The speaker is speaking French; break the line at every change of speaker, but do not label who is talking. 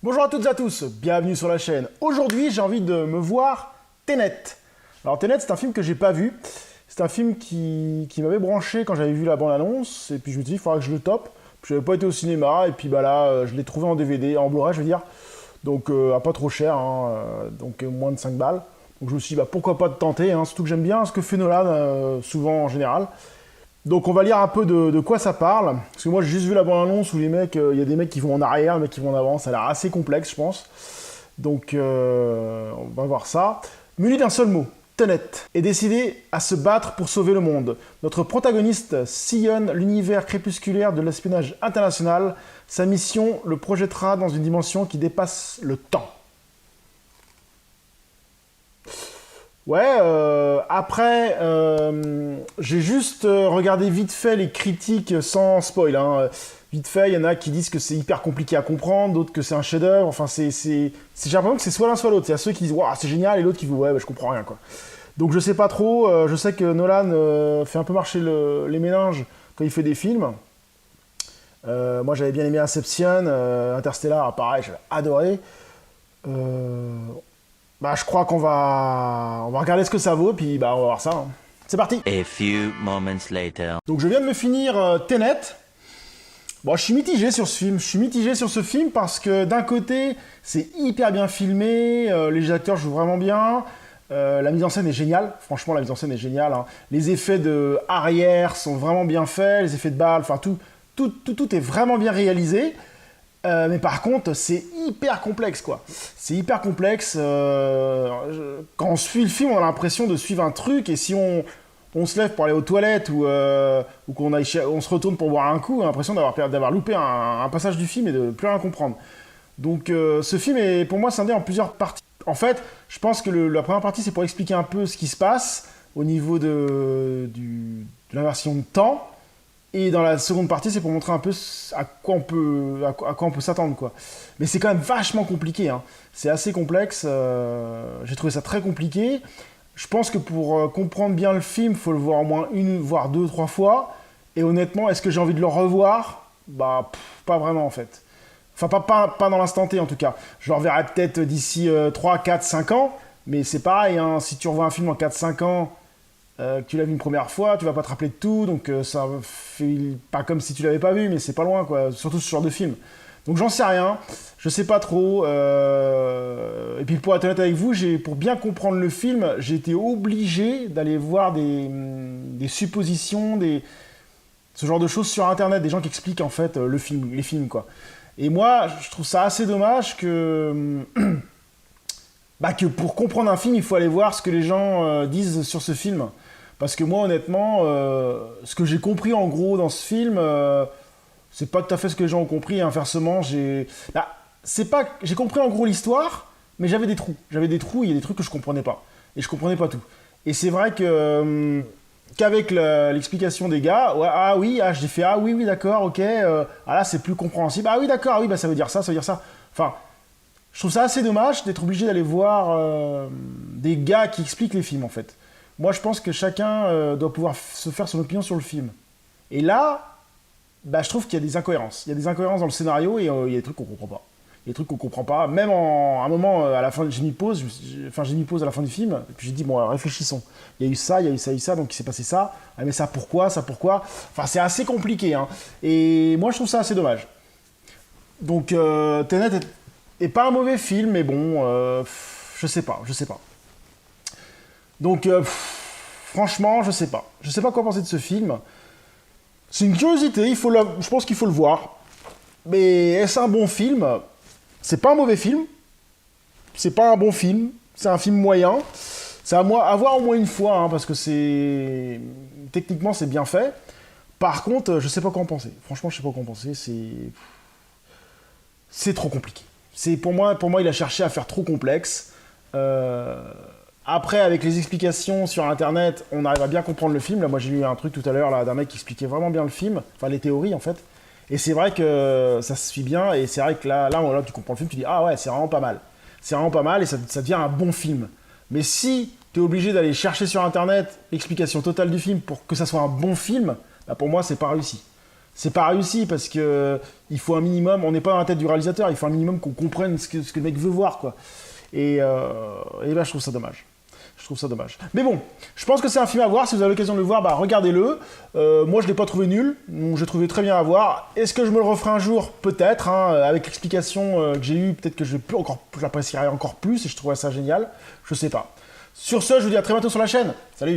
Bonjour à toutes et à tous, bienvenue sur la chaîne. Aujourd'hui, j'ai envie de me voir Tenet. Alors Tenet, c'est un film que j'ai pas vu. C'est un film qui m'avait branché quand j'avais vu la bande-annonce. Et puis je me suis dit, il faudra que je le tope. Puis j'avais pas été au cinéma. Et puis bah là, je l'ai trouvé en DVD, en Blu-ray, je veux dire. Donc à pas trop cher, hein, donc moins de 5 balles. Donc je me suis dit, bah, pourquoi pas de tenter, hein, surtout que j'aime bien ce que fait Nolan, souvent en général. Donc on va lire un peu de quoi ça parle. Parce que moi j'ai juste vu la bande-annonce où les mecs, il y a des mecs qui vont en arrière, des mecs qui vont en avant. Ça a l'air assez complexe, je pense. Donc on va voir ça. Muni d'un seul mot, Tenet est décidé à se battre pour sauver le monde. Notre protagoniste sillonne l'univers crépusculaire de l'espionnage international. Sa mission le projettera dans une dimension qui dépasse le temps. Ouais, après, j'ai juste regardé vite fait les critiques sans spoil. Hein. Vite fait, il y en a qui disent que c'est hyper compliqué à comprendre, d'autres que c'est un chef-d'œuvre. Enfin, j'ai l'impression que c'est soit l'un soit l'autre. Il y a ceux qui disent waouh, c'est génial, et l'autre qui disent ouais, bah, je comprends rien, quoi. Donc je sais pas trop. Je sais que Nolan fait un peu marcher les méninges quand il fait des films. Moi, j'avais bien aimé Inception, Interstellar, pareil, j'avais adoré. Bah, je crois qu'on va regarder ce que ça vaut, puis bah, on va voir ça. Hein. C'est parti.
A few moments later.
Donc je viens de me finir Tenet. Bon, je suis mitigé sur ce film. Je suis mitigé sur ce film parce que d'un côté, c'est hyper bien filmé, les acteurs jouent vraiment bien, la mise en scène est géniale. Franchement, la mise en scène est géniale. Hein. Les effets de arrière sont vraiment bien faits, les effets de balles, enfin tout est vraiment bien réalisé. Mais par contre, c'est hyper complexe, quoi. C'est hyper complexe. Quand on suit le film, on a l'impression de suivre un truc, et si on se lève pour aller aux toilettes ou on se retourne pour boire un coup, on a l'impression d'avoir loupé un passage du film et de plus rien comprendre. Donc ce film, pour moi, scindé en plusieurs parties. En fait, je pense que la première partie, c'est pour expliquer un peu ce qui se passe au niveau de l'inversion de temps. Et dans la seconde partie, c'est pour montrer un peu à quoi on peut s'attendre, quoi. Mais c'est quand même vachement compliqué. Hein. C'est assez complexe. J'ai trouvé ça très compliqué. Je pense que pour comprendre bien le film, il faut le voir au moins une, voire deux, trois fois. Et honnêtement, est-ce que j'ai envie de le revoir? Bah, pas vraiment, en fait. Enfin, pas dans l'instant T, en tout cas. Je le reverrai peut-être d'ici 3, 4, 5 ans. Mais c'est pareil, hein. Si tu revois un film en 4, 5 ans... que tu l'as vu une première fois, tu vas pas te rappeler de tout, donc ça fait pas comme si tu l'avais pas vu, mais c'est pas loin, quoi, surtout ce genre de film. Donc j'en sais rien, je sais pas trop, et puis pour être honnête avec vous, pour bien comprendre le film, j'ai été obligé d'aller voir des suppositions, ce genre de choses sur internet, des gens qui expliquent en fait les films, quoi. Et moi, je trouve ça assez dommage que... que pour comprendre un film, il faut aller voir ce que les gens disent sur ce film. Parce que moi, honnêtement, ce que j'ai compris en gros dans ce film, c'est pas tout à fait ce que les gens ont compris. Inversement, j'ai compris en gros l'histoire, mais j'avais des trous. J'avais des trous, il y a des trucs que je comprenais pas. Et je comprenais pas tout. Et c'est vrai que qu'avec l'explication des gars, ouais, j'ai fait ah oui, d'accord, ok, là c'est plus compréhensible. Ah oui, d'accord, ah oui, ça veut dire ça, ça veut dire ça. Enfin, je trouve ça assez dommage d'être obligé d'aller voir des gars qui expliquent les films, en fait. Moi, je pense que chacun doit pouvoir se faire son opinion sur le film. Et là, je trouve qu'il y a des incohérences. Il y a des incohérences dans le scénario et il y a des trucs qu'on comprend pas. Il y a des trucs qu'on comprend pas. Même à un moment, à la fin, j'ai mis pause à la fin du film, et puis j'ai dit, bon, alors, réfléchissons. Il y a eu ça, il y a eu ça, il y a eu ça, donc il s'est passé ça. Ah, mais ça, pourquoi? Enfin, c'est assez compliqué, hein. Et moi, je trouve ça assez dommage. Donc, Tenet est pas un mauvais film, mais bon, je sais pas. Donc, franchement, je sais pas. Je sais pas quoi penser de ce film. C'est une curiosité, je pense qu'il faut le voir. Mais est-ce un bon film? C'est pas un mauvais film. C'est pas un bon film. C'est un film moyen. C'est à voir au moins une fois, hein, parce que techniquement, c'est bien fait. Par contre, je sais pas quoi en penser. Franchement, je sais pas quoi en penser. C'est trop compliqué. Pour moi, il a cherché à faire trop complexe. Après, avec les explications sur Internet, on arrive à bien comprendre le film. Là, moi, j'ai lu un truc tout à l'heure là, d'un mec qui expliquait vraiment bien le film, enfin les théories en fait. Et c'est vrai que ça se suit bien. Et c'est vrai que là, tu comprends le film, tu dis ah ouais, c'est vraiment pas mal. C'est vraiment pas mal et ça devient un bon film. Mais si tu es obligé d'aller chercher sur Internet l'explication totale du film pour que ça soit un bon film, pour moi, c'est pas réussi. c'est pas réussi parce que il faut un minimum, on n'est pas dans la tête du réalisateur, il faut un minimum qu'on comprenne ce que le mec veut voir, quoi. Et là, je trouve ça dommage. Je trouve ça dommage. Mais bon, je pense que c'est un film à voir. Si vous avez l'occasion de le voir, bah regardez-le. Moi, je l'ai pas trouvé nul. Donc, j'ai trouvé très bien à voir. Est-ce que je me le referai un jour? Peut-être. Hein, avec l'explication que j'ai eue, peut-être que je l'apprécierai encore plus et je trouverais ça génial. Je sais pas. Sur ce, je vous dis à très bientôt sur la chaîne. Salut!